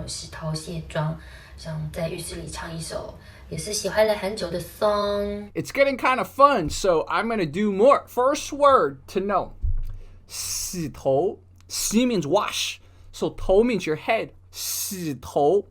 洗头卸妆，像在浴室里唱一首也是喜欢了很久的 song. It's getting kind of fun, so I'm going to do more. First word to know. 洗头. 洗 means wash. So 头 means your head. 洗头.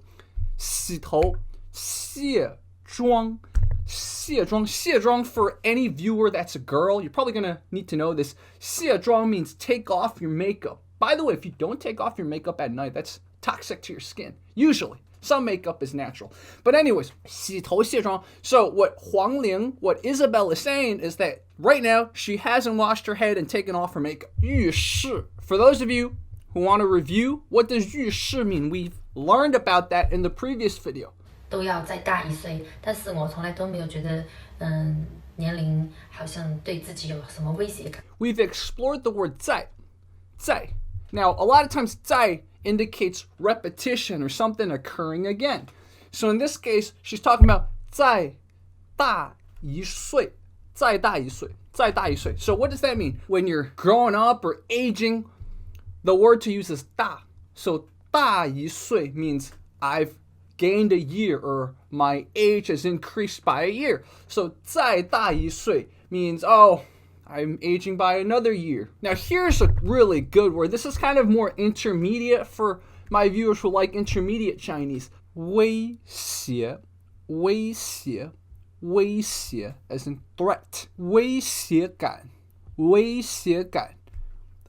洗头. 卸妆. 卸妆. 卸妆 for any viewer that's a girl, you're probably going to need to know this. 卸妆 means take off your makeup. By the way, if you don't take off your makeup at night, that's toxic to your skin. Usually. Some makeup is natural. But anyways, 洗头卸妆. So what Huang Ling, what Isabelle is saying is that right now, she hasn't washed her head and taken off her makeup. 浴室. For those of you who want to review, what does 浴室 mean? We've learned about that in the previous video. 都要再大1岁，但是我从来都没有觉得，年龄好像对自己有什么威胁感。We've explored the word 在. Now, a lot of times 在 indicates repetition or something occurring again. So in this case, she's talking about 再大1岁. 再大1岁. 再大1岁. So what does that mean? When you're growing up or aging, the word to use is 大. So 大1岁 means I've gained a year or my age has increased by a year. So 再大1岁 means, oh, I'm aging by another year. Now here's a really good word. This is kind of more intermediate for my viewers who like intermediate Chinese. 威胁, 威胁, 威胁 as in threat. 威胁感, 威胁感.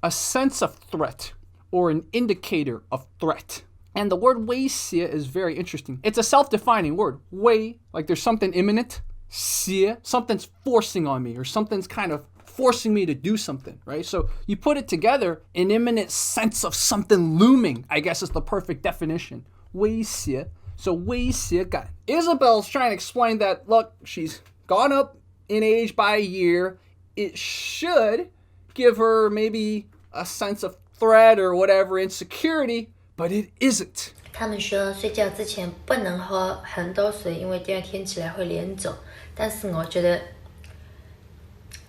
A sense of threat or an indicator of threat. And the word 威胁 is very interesting. It's a self-defining word. 威, like there's something imminent. 胁, something's forcing on me or something's kind of forcing me to do something, right? So you put it together, an imminent sense of something looming, I guess is the perfect definition. 威胁. So 威胁感. Isabelle's trying to explain that, look, she's gone up in age by a year. It should give her maybe a sense of threat or whatever, insecurity, but it isn't. 他们说睡觉之前不能喝很多水，因为第二天起来会脸肿。但是我觉得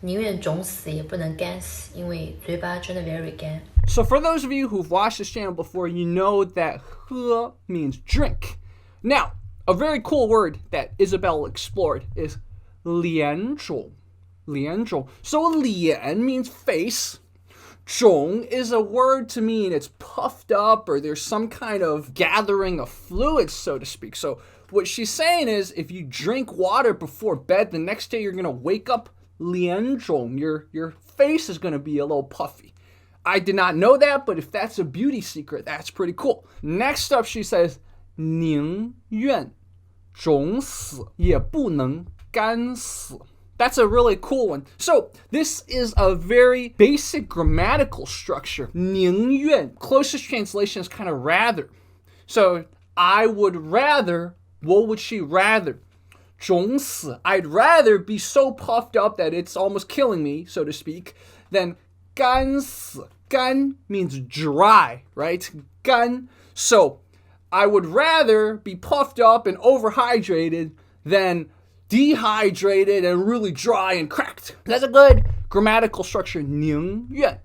宁愿肿死也不能干死，因为嘴巴真的 very 干。So for those of you who've watched this channel before, you know that 喝 means drink. Now, a very cool word that Isabelle explored is 脸肿. 脸肿. So 脸 means face. 肿 is a word to mean it's puffed up or there's some kind of gathering of fluids, so to speak. So what she's saying is if you drink water before bed, the next day you're going to wake up 脸肿. Your face is going to be a little puffy. I did not know that, but if that's a beauty secret, that's pretty cool. Next up, she says 宁愿肿死也不能干死. That's a really cool one. So this is a very basic grammatical structure. 宁愿, closest translation is kind of rather. So I would rather, what would she rather? 肿死, I'd rather be so puffed up that it's almost killing me, so to speak, than 干死. 干 means dry, right? 干. So I would rather be puffed up and overhydrated than dehydrated and really dry and cracked. That's a good grammatical structure. 宁愿.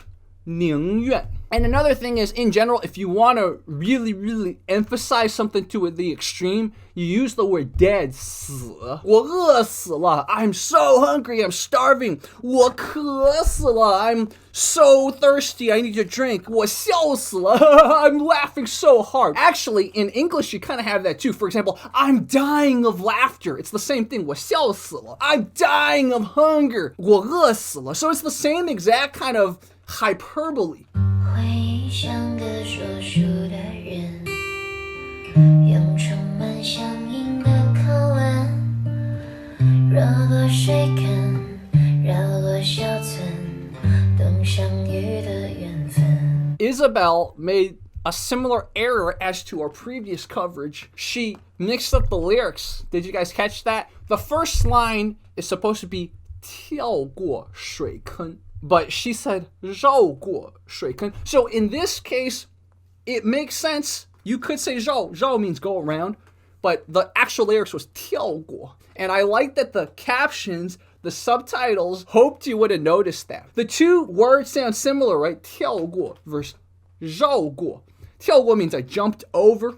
宁愿. And another thing is, in general, if you want to really emphasize something to the extreme, you use the word dead. 死. 我饿死了. I'm so hungry. I'm starving. 我渴死了. I'm so thirsty. I need to drink. 我笑死了. I'm laughing so hard. Actually, in English, you kind of have that too. For example, I'm dying of laughter. It's the same thing. 我笑死了. I'm dying of hunger. 我饿死了. So it's the same exact kind of hyperbole. 会像个说书的人，用充满乡音的口吻，绕过水坑，绕过小村，等相遇的缘分。 Isabelle made a similar error as to our previous coverage. She mixed up the lyrics. Did you guys catch that? The first line is supposed to be 跳过水坑. But she said 绕过水坑. So in this case, it makes sense. You could say 绕. 绕 means go around. But the actual lyrics was 跳过. And I like that the captions, the subtitles, hoped you would have noticed that. The two words sound similar, right? 跳过 versus 绕过. 跳过 means I jumped over.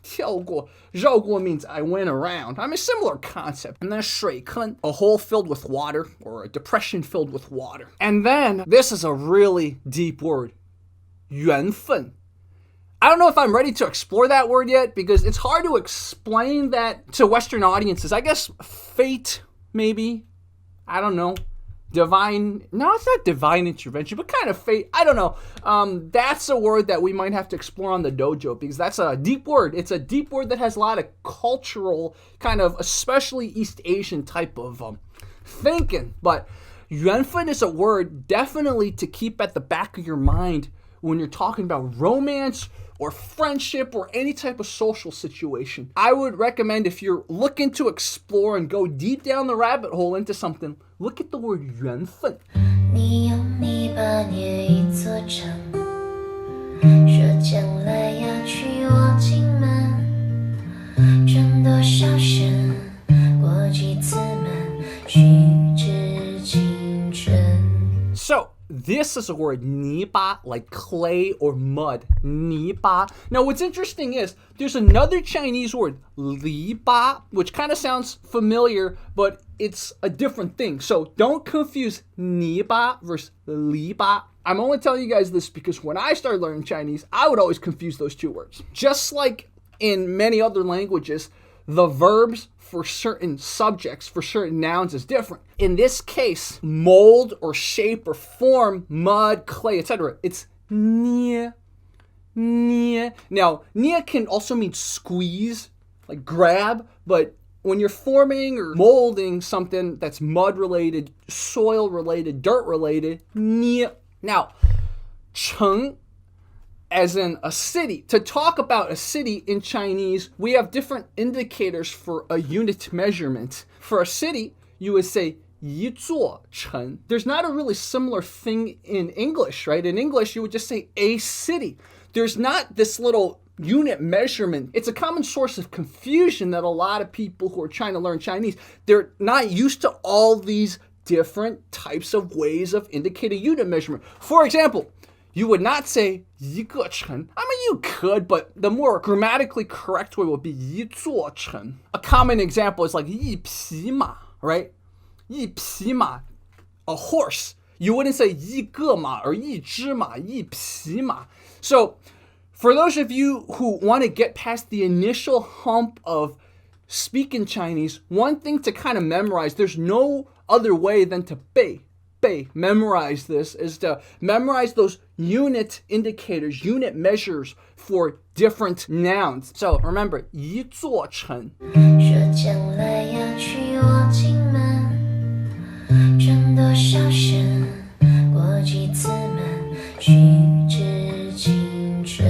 跳过，绕过 means I went around. I mean, similar concept. And then 水坑, a hole filled with water or a depression filled with water. And then this is a really deep word. 缘分. I don't know if I'm ready to explore that word yet because it's hard to explain that to Western audiences. I guess fate, maybe. I don't know. Divine, no, it's not divine intervention, but kind of fate. I don't know. That's a word that we might have to explore on the dojo because that's a deep word. It's a deep word that has a lot of cultural, kind of, especially East Asian type of thinking. But 缘分 is a word definitely to keep at the back of your mind when you're talking about romance or friendship or any type of social situation. I would recommend if you're looking to explore and go deep down the rabbit hole into something, look at the word 缘分. 你用泥巴捏一座城，说将来要娶我进门，转多少身，过几次门，虚掷青春。 So, this is a word, 泥巴, like clay or mud. 泥巴. Now, what's interesting is there's another Chinese word, 篱笆, which kind of sounds familiar, but it's a different thing. So, don't confuse 泥巴 versus 篱笆. I'm only telling you guys this because when I started learning Chinese, I would always confuse those two words. Just like in many other languages, the verbs for certain subjects, for certain nouns is different. In this case, mold or shape or form, mud, clay, etc. It's 捏. Now, 捏can also mean squeeze, like grab, but when you're forming or molding something that's mud related, soil related, dirt related, 捏. Now, 城, as in a city. To talk about a city in Chinese, we have different indicators for a unit measurement. For a city, you would say 一座城. There's not a really similar thing in English, right? In English, you would just say a city. There's not this little unit measurement. It's a common source of confusion that a lot of people who are trying to learn Chinese, they're not used to all these different types of ways of indicating unit measurement. For example, you would not say 一个城. I mean, you could, but the more grammatically correct way would be 一座城. A common example is like 一匹马, right? 一匹马, a horse. You wouldn't say 一个马 or 一只马, 一匹马. So, for those of you who want to get past the initial hump of speaking Chinese, one thing to kind of memorize, there's no other way than to 背. Memorize this, is to memorize those unit indicators, unit measures for different nouns. So remember, 一座城. 说将来要娶我进门，转多少身，过几次门，虚掷青春。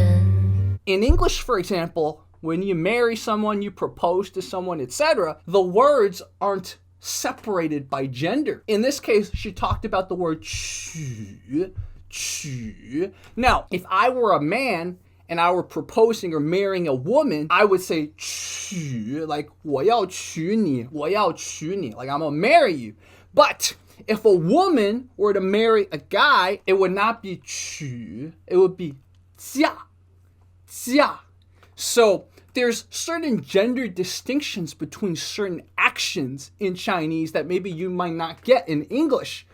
In English, for example, when you marry someone, you propose to someone, etc., the words aren't separated by gender. In this case, she talked about the word 娶. Now, if I were a man and I were proposing or marrying a woman, I would say 娶, like 我要娶你, 我要娶你, like I'm gonna marry you. But if a woman were to marry a guy, it would not be 娶, it would be 嫁. So there's certain gender distinctions between certain actions in Chinese that maybe you might not get in English.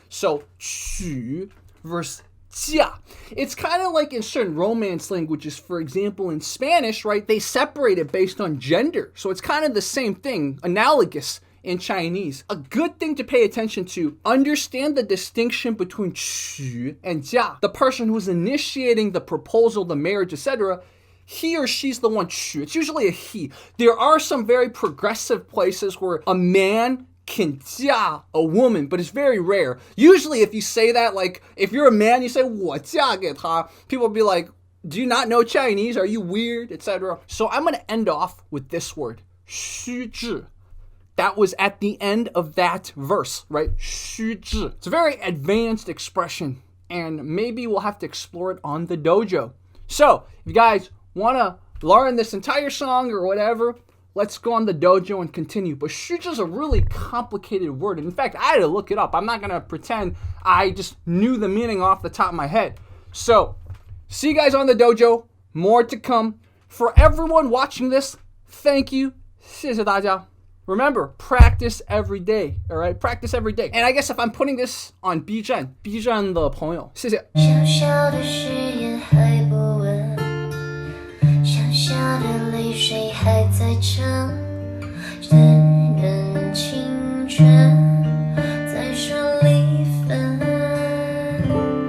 So 娶 versus 嫁. It's kind of like in certain Romance languages. For example, in Spanish, right, they separate it based on gender. So it's kind of the same thing, analogous in Chinese. A good thing to pay attention to, understand the distinction between 娶 and 嫁. The person who's initiating the proposal, the marriage, etc., he or she's the one 娶. It's usually a he. There are some very progressive places where a man can 嫁 a woman, but it's very rare. Usually if you say that, like, if you're a man, you say 我嫁给她, people will be like, do you not know Chinese? Are you weird? Etc. So I'm going to end off with this word, 虚掷. That was at the end of that verse, right? 虚掷. It's a very advanced expression, and maybe we'll have to explore it on the dojo. So, if you guys want to learn this entire song or whatever, let's go on the dojo and continue. But 虚掷 is a really complicated word. And in fact, I had to look it up. I'm not going to pretend I just knew the meaning off the top of my head. So, see you guys on the dojo. More to come. For everyone watching this, thank you. 谢谢大家. Remember, practice every day, all right? Practice every day. And I guess if I'm putting this on B 站的朋友，谢谢。小小的誓言还不稳，小小的泪水还在撑，等人青春。